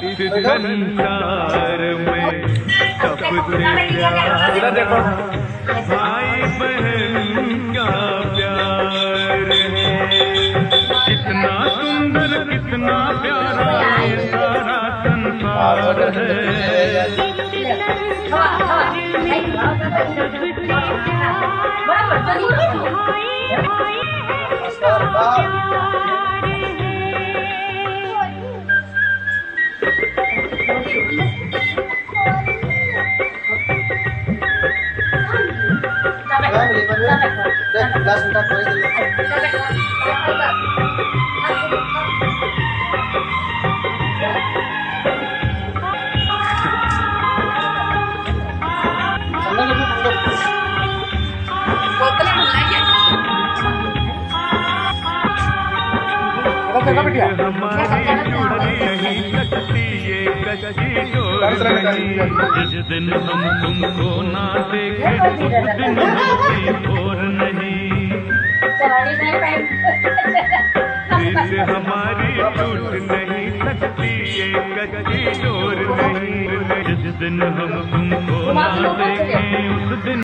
इस संसार में सबसे प्यारा भाई बहन का प्यार है। कितना सुंदर कितना प्यारा ये सारा संसार है। जिस दिन हम तुमको ना देखे उस दिन और नहीं, दिल हमारी टूट नहीं सकती ये कच्ची डोर नहीं। जिस दिन हम तुमको ना देखे उस दिन